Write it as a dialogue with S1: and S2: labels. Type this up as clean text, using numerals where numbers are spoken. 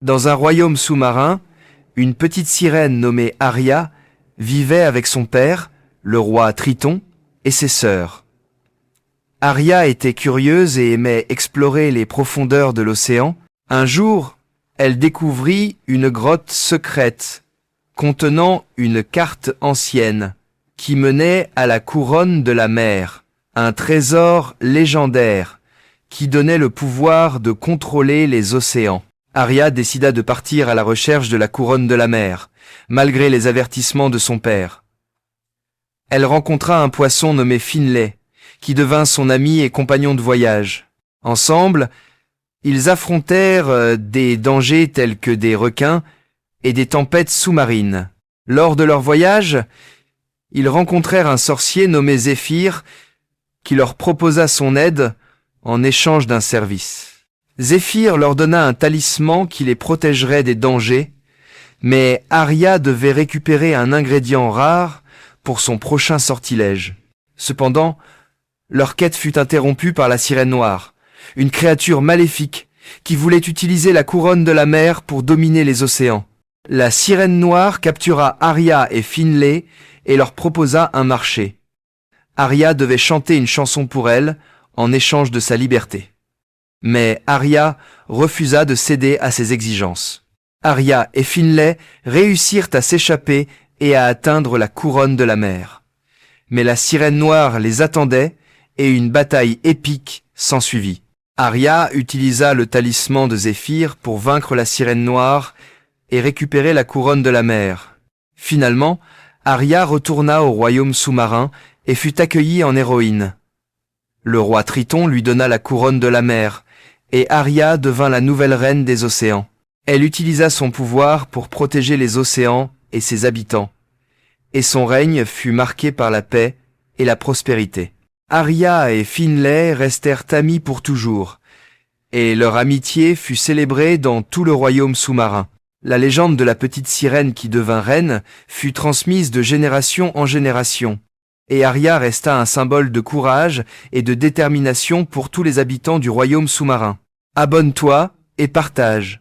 S1: Dans un royaume sous-marin, une petite sirène nommée Aria vivait avec son père, le roi Triton, et ses sœurs. Aria était curieuse et aimait explorer les profondeurs de l'océan. Un jour, elle découvrit une grotte secrète contenant une carte ancienne qui menait à la couronne de la mer, un trésor légendaire qui donnait le pouvoir de contrôler les océans. Aria décida de partir à la recherche de la couronne de la mer, malgré les avertissements de son père. Elle rencontra un poisson nommé Finlay, qui devint son ami et compagnon de voyage. Ensemble, ils affrontèrent des dangers tels que des requins et des tempêtes sous-marines. Lors de leur voyage, ils rencontrèrent un sorcier nommé Zéphyr, qui leur proposa son aide en échange d'un service. Zéphyr leur donna un talisman qui les protégerait des dangers, mais Aria devait récupérer un ingrédient rare pour son prochain sortilège. Cependant, leur quête fut interrompue par la sirène noire, une créature maléfique qui voulait utiliser la couronne de la mer pour dominer les océans. La sirène noire captura Aria et Finlay et leur proposa un marché. Aria devait chanter une chanson pour elle en échange de sa liberté. Mais Aria refusa de céder à ses exigences. Aria et Finlay réussirent à s'échapper et à atteindre la couronne de la mer. Mais la sirène noire les attendait et une bataille épique s'ensuivit. Aria utilisa le talisman de Zéphyr pour vaincre la sirène noire et récupérer la couronne de la mer. Finalement, Aria retourna au royaume sous-marin et fut accueillie en héroïne. Le roi Triton lui donna la couronne de la mer, et Aria devint la nouvelle reine des océans. Elle utilisa son pouvoir pour protéger les océans et ses habitants, et son règne fut marqué par la paix et la prospérité. Aria et Finlay restèrent amis pour toujours, et leur amitié fut célébrée dans tout le royaume sous-marin. La légende de la petite sirène qui devint reine fut transmise de génération en génération, et Aria resta un symbole de courage et de détermination pour tous les habitants du royaume sous-marin. Abonne-toi et partage.